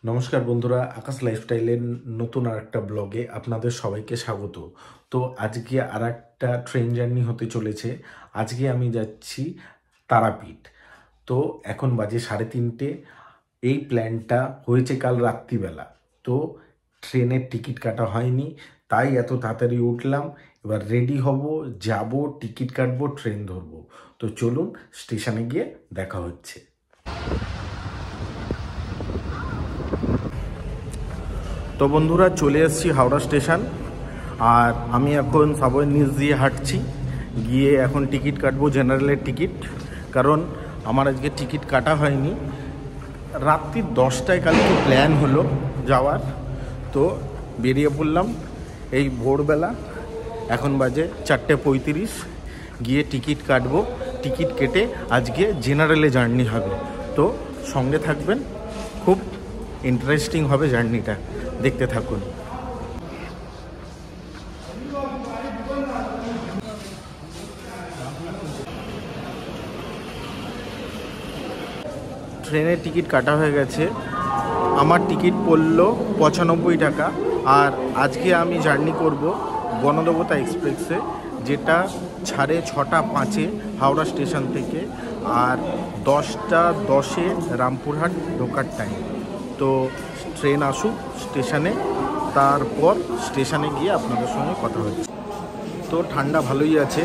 নমস্কার বন্ধুরা, আকাশ লাইফস্টাইলের নতুন আরেকটা ব্লগে আপনাদের সবাইকে স্বাগত। তো আজকে আরেকটা ট্রেন জার্নি হতে চলেছে। আজকে আমি যাচ্ছি তারাপীঠ। তো এখন বাজে 3:30। এই প্ল্যানটা হয়েছে কাল রাত্রিবেলা। তো ট্রেনের টিকিট কাটা হয়নি, তাই এত তাড়াতাড়ি উঠলাম। এবার রেডি হব, যাব, টিকিট কাটবো, ট্রেন ধরবো। তো চলুন, স্টেশনে গিয়ে দেখা হচ্ছে। তো বন্ধুরা, চলে এসেছি হাওড়া স্টেশন। আর আমি এখন সাবওয়ের নিচ দিয়ে হাঁটছি, গিয়ে এখন টিকিট কাটবো, জেনারেলের টিকিট। কারণ আমার আজকে টিকিট কাটা হয়নি। রাত্রি 10টায় কালকে প্ল্যান হলো যাওয়ার, তো বেরিয়ে পড়লাম এই ভোরবেলা। এখন বাজে 4:35। গিয়ে টিকিট কাটবো, টিকিট কেটে আজকে জেনারেলে জার্নি হবে। তো সঙ্গে থাকবেন, খুব ইন্টারেস্টিং হবে জার্নিটা, দেখতে থাকুন। ট্রেনের টিকিট কাটা হয়ে গেছে। আমার টিকিট পড়লো 95 টাকা। আর আজকে আমি জার্নি করব বনদেবতা এক্সপ্রেসে, যেটা ছাড়ে 6:05 হাওড়া স্টেশন থেকে, আর 10:10 রামপুরহাট ঢোকার টাইম। তো ট্রেন আসুক স্টেশনে, তারপর স্টেশনে গিয়ে আপনাদের সঙ্গে কথা হচ্ছে। তো ঠান্ডা ভালোই আছে,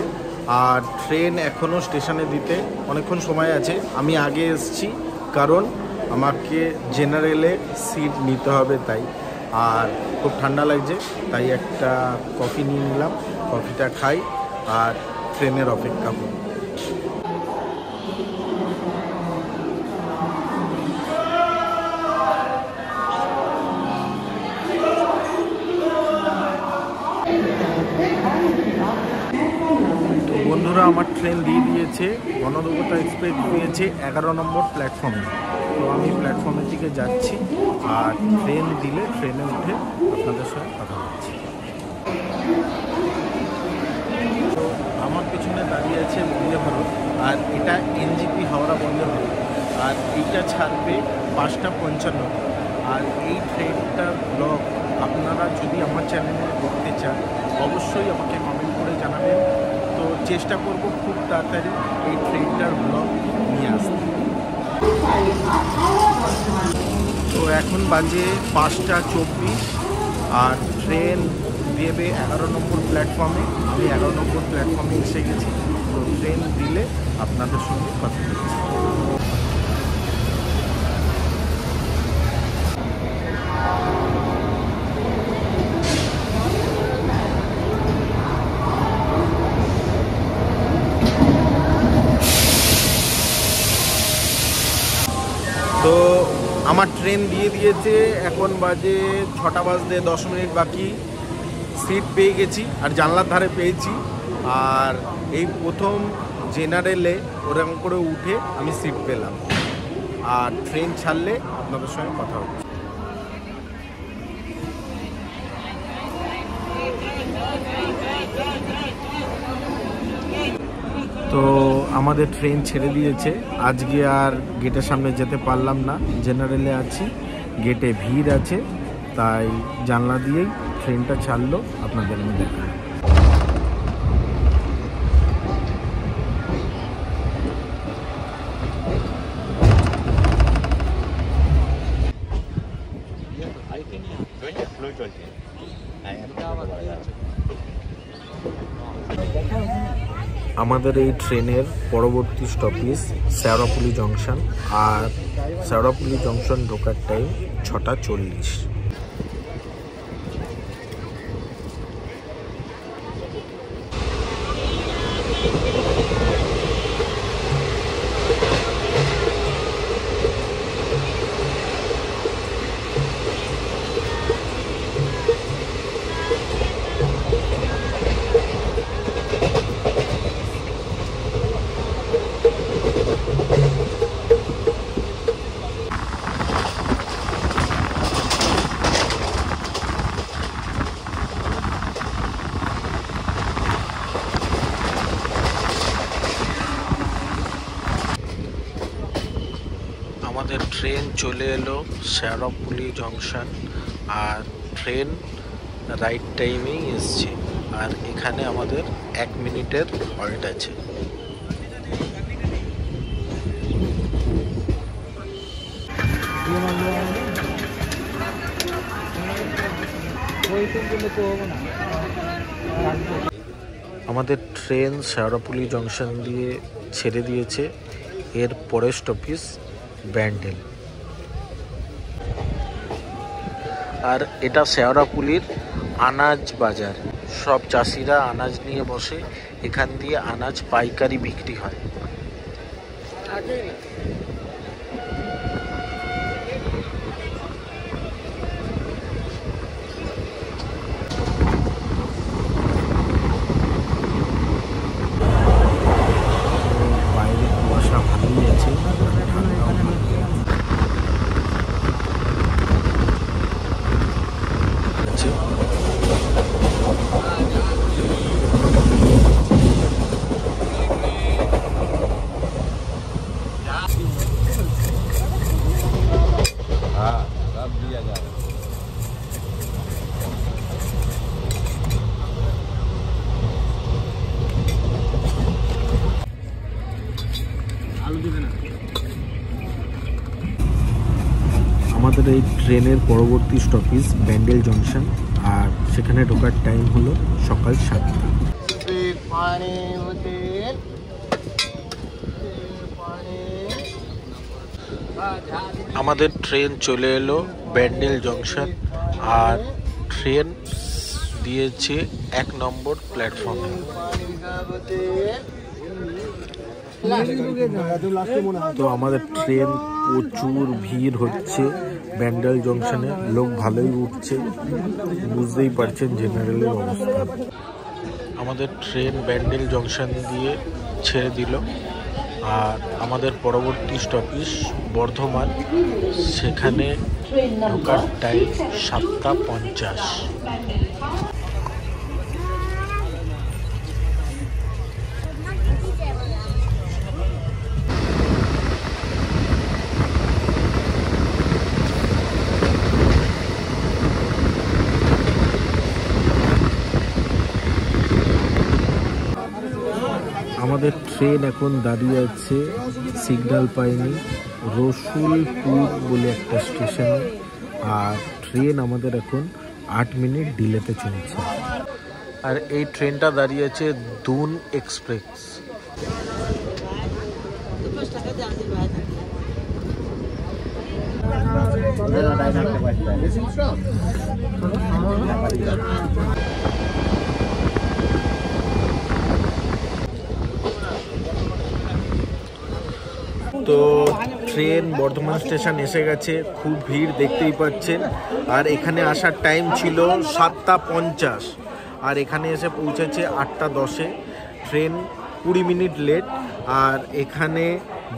আর ট্রেন এখনও স্টেশনে দিতে অনেকক্ষণ সময় আছে। আমি আগে এসেছি কারণ আমাকে জেনারেলে সিট নিতে হবে, তাই। আর খুব ঠান্ডা লাগছে, তাই একটা কফি নিয়ে নিলাম। কফিটা খাই আর ট্রেনের অপেক্ষা করি। তো বন্ধুরা, আমার ট্রেন দিয়ে দিয়েছে, বনদেবতা এক্সপ্রেস দিয়েছে 11 নম্বর প্ল্যাটফর্মে। তো আমি প্ল্যাটফর্মের দিকে যাচ্ছি, আর ট্রেন দিলে ট্রেনে উঠে আপনাদের সঙ্গে কথা বলছি। তো আমার পিছনে দাঁড়িয়ে আছে বন্দে ভারত, আর এটা এনজিপি হাওড়া বন্দে ভারত। আর এইটা ছাড়বে 5:55। আর এই ট্রেনটার ব্লগ আপনারা যদি আমার চ্যানেলে দেখতে চান, অবশ্যই আমাকে কমেন্ট করে জানাবেন। তো চেষ্টা করব খুব তাড়াতাড়ি এই ট্রেনটার ব্লগ নিয়ে আসতে। তো এখন বাজে 5:24, আর ট্রেন দেবে 11 নম্বর প্ল্যাটফর্মে। আমি 11 নম্বর প্ল্যাটফর্মে এসে গেছি। তো ট্রেন দিলে আপনাদের সঙ্গে কথা বলছি। তো আমার ট্রেন দিয়ে দিয়েছে, এখন বাজে 6:10 বাকি। সিট পেয়ে গেছি, আর জানলার ধারে পেয়েছি। আর এই প্রথম জেনারেলে ওরকম করে উঠে আমি সিট পেলাম। আর ট্রেন ছাড়লে আপনাদের সঙ্গে কথা হবে। তো আমাদের ট্রেন ছেড়ে দিয়েছে। আজকে আর গেটের সামনে যেতে পারলাম না, জেনারেলে আছি, গেটে ভিড় আছে, তাই জানলা দিয়েই ট্রেনটা ছাড়লো, আপনাদের আমি দেখাই। আমাদের এই ট্রেনের পরবর্তী স্টপেজ শেওড়াফুলি জংশন, আর শেওড়াফুলি জংশন ঢোকার টাইম 6:40। আমাদের ট্রেন চলে এলো শেওড়াফুলি জংশন, আর ট্রেন রাইট টাইমেই এসছে। আর এখানে আমাদের 1 মিনিটের হল্ট আছে। আমাদের ট্রেন শেওড়াফুলি জংশন দিয়ে ছেড়ে দিয়েছে। এর পরের স্টপেজ ব্যান্ডেল। আর এটা শেওড়াফুলির আনাজ বাজার। সব চাষিরা আনাজ নিয়ে বসে, এখান দিয়ে আনাজ পাইকারি বিক্রি হয়। বাইরে কুয়াশা ভালোই আছে, আমাদের এই ট্রেনের পরবর্তী স্টপেজ ব্যান্ডেল জংশন, আর সেখানে ঢোকার টাইম হলো সকাল 7টা। আমাদের ট্রেন চলে এলো ব্যান্ডেল জংশন, আর ট্রেন দিয়েছে 1 নম্বর প্ল্যাটফর্মে। তো আমাদের ট্রেন প্রচুর ভিড় হচ্ছে ব্যান্ডেল জংশনে, লোক ভালোই উঠছে, বুঝতেই পারছেন জেনারেলের অবস্থা। আমাদের ট্রেন ব্যান্ডেল জংশন দিয়ে ছেড়ে দিল, আর আমাদের পরবর্তী স্টপেজ বর্ধমান। সেখানে ঢোকার টাইম 7:50। আমাদের ট্রেন এখন দাঁড়িয়ে আছে সিগন্যাল পায়নি রসুলপুর বলে একটা স্টেশনে, আর ট্রেন আমাদের এখন 8 মিনিট ডিলেতে চলছে। আর এই ট্রেনটা দাঁড়িয়ে আছে দুন এক্সপ্রেস। তো ট্রেন বর্ধমান স্টেশন এসে গেছে, খুব ভিড় দেখতেই পাচ্ছেন। আর এখানে আসার টাইম ছিল 7:50, আর এখানে এসে পৌঁছেছে 8:10-এ। ট্রেন 20 মিনিট লেট, আর এখানে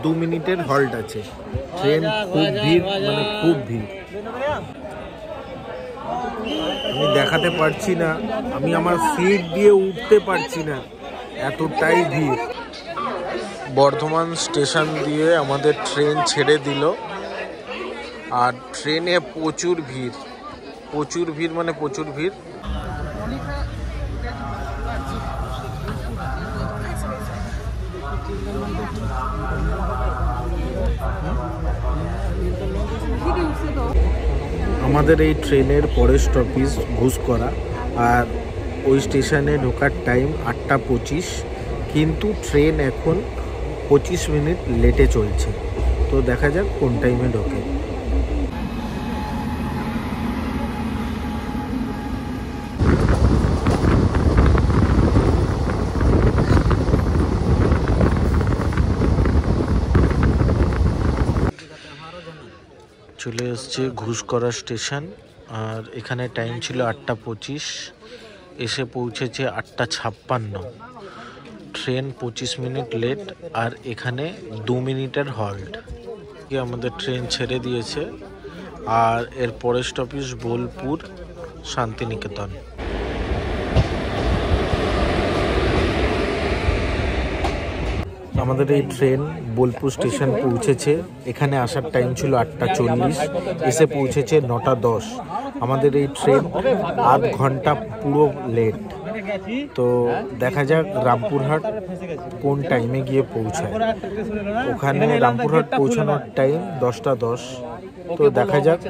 2 মিনিটের হল্ট আছে। ট্রেন খুব ভিড়, মানে খুব ভিড়। আমি দেখাতে পারছি না, আমি আমার সিট দিয়ে উঠতে পারছি না, এতটাই ভিড়। বর্ধমান স্টেশন দিয়ে আমাদের ট্রেন ছেড়ে দিল, আর ট্রেনে প্রচুর ভিড়, প্রচুর ভিড়, মানে প্রচুর ভিড়। আমাদের এই ট্রেনের পরের স্টপেজ ঘুষকরা, আর ওই স্টেশনে ঢোকার টাইম 8:25, কিন্তু ট্রেন এখন 25 মিনিট লেটে চলছে। তো দেখা যাক কোন টাইমে ঢোকে। চলে এসছে ঘুষকরা স্টেশন, আর এখানে টাইম ছিল 8:25, এসে পৌঁছেছে 8:56। ট্রেন 25 মিনিট লেট, আর এখানে 2 মিনিটের হল্ট। আমাদের ট্রেন ছেড়ে দিয়েছে, আর এর পরের স্টপেজ বোলপুর শান্তিনিকেতন। আমাদের এই ট্রেন বোলপুর স্টেশন পৌঁছেছে। এখানে আসার টাইম ছিল 8:40, এসে পৌঁছেছে 9:10। আমাদের এই ট্রেন আধ ঘন্টা পুরো লেট। তো দেখা যাক রামপুরহাট কোন টাইমে গিয়ে পৌঁছায়। ওখানে রামপুরহাট পৌঁছানোর টাইম 10:10। তো দেখা যাক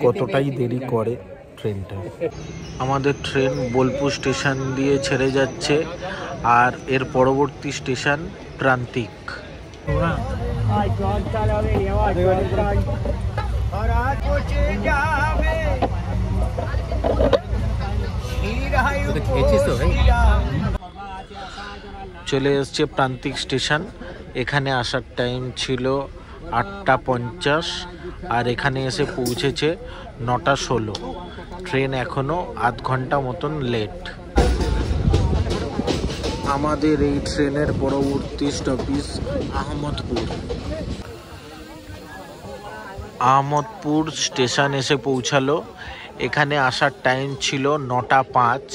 কতটাই দেরি করে ট্রেনটা। আমাদের ট্রেন বোলপুর স্টেশন দিয়ে ছেড়ে যাচ্ছে, আর এর পরবর্তী স্টেশন প্রান্তিক। চলে এসছে প্রান্তিক স্টেশন। এখানে আসার টাইম ছিল 8:50, আর এখানে এসে পৌঁছেছে 9:16। ট্রেন এখনো আধ ঘন্টা মতন লেট। আমাদের এই ট্রেনের পরবর্তী স্টপেজ আহমদপুর। আহমদপুর স্টেশন এসে পৌঁছালো। এখানে আসার টাইম ছিল 9:05,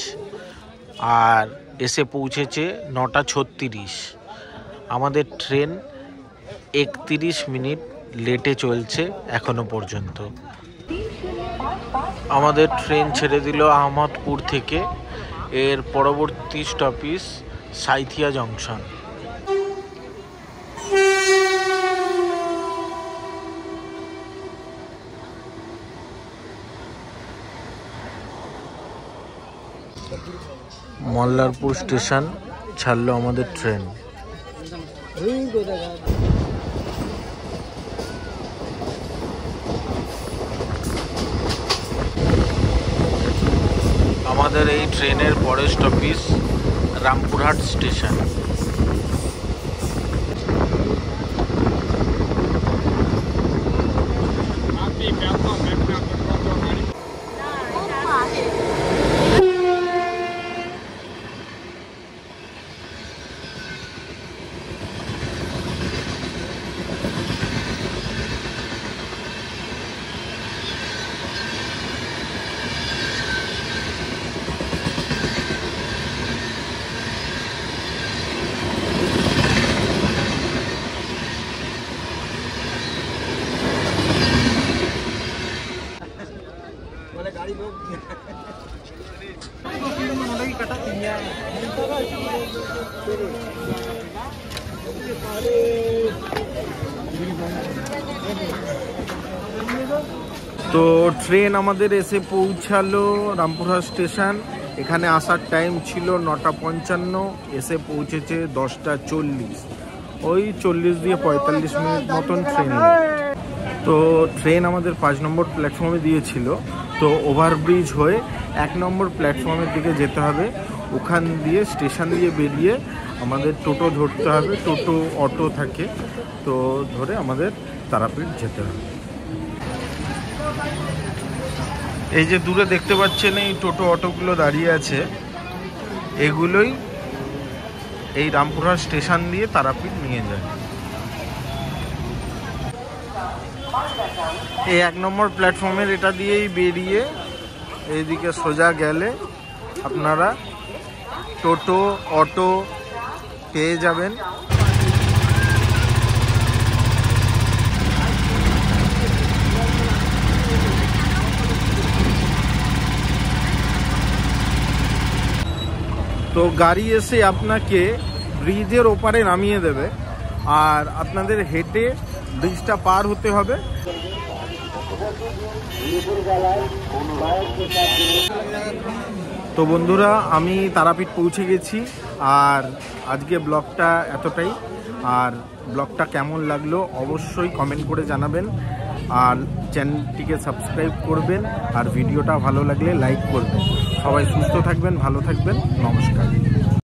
আর এসে পৌঁছেছে 9:36। আমাদের ট্রেন 31 মিনিট লেটে চলছে এখনো পর্যন্ত। আমাদের ট্রেন ছেড়ে দিল আহমদপুর থেকে। এর পরবর্তী stoppage Sainthia junction. Mallarpur station ছাড়লো আমাদের ট্রেন। আমাদের এই ট্রেনের পরের স্টপেজ রামপুরহাট স্টেশন। তো ট্রেন আমাদের এসে পৌঁছালো রামপুরহাট স্টেশন। এখানে আসার টাইম ছিল 9:55, এসে পৌঁছেছে 10:40। ওই 40 দিয়ে 45 মিনিট মতন ট্রেন। তো ট্রেন আমাদের 5 নম্বর প্ল্যাটফর্মে দিয়েছিল। তো ওভারব্রিজ হয়ে 1 নম্বর প্ল্যাটফর্মের দিকে যেতে হবে। ওখান দিয়ে স্টেশন দিয়ে বেরিয়ে আমাদের টোটো ধরতে হবে। টোটো অটো থাকে, তো ধরে আমাদের তারাপীঠ যেতে হবে। এই যে দূরে দেখতে পাচ্ছেন এই টোটো অটোগুলো দাঁড়িয়ে আছে, এগুলোই এই রামপুরহাট স্টেশন দিয়ে তারাপীঠ নিয়ে যায়। এই 1 নম্বর প্ল্যাটফর্মের এটা দিয়েই বেরিয়ে এইদিকে সোজা গেলে আপনারা টোটো অটো পেয়ে যাবেন। তো গাড়ি এসে আপনাকে ব্রিজের ওপারে নামিয়ে দেবে, আর আপনাদের হেঁটে ব্রিজটা পার হতে হবে। তো বন্ধুরা, আমি তারাপীঠ পৌঁছে গেছি, আর আজকে ব্লগটা এতটাই। আর ব্লগটা কেমন লাগলো অবশ্যই কমেন্ট করে জানাবেন, আর চ্যানেলটিকে সাবস্ক্রাইব করবেন, আর ভিডিওটা ভালো লাগলে লাইক করবেন। সবাই সুস্থ থাকবেন, ভালো থাকবেন, নমস্কার।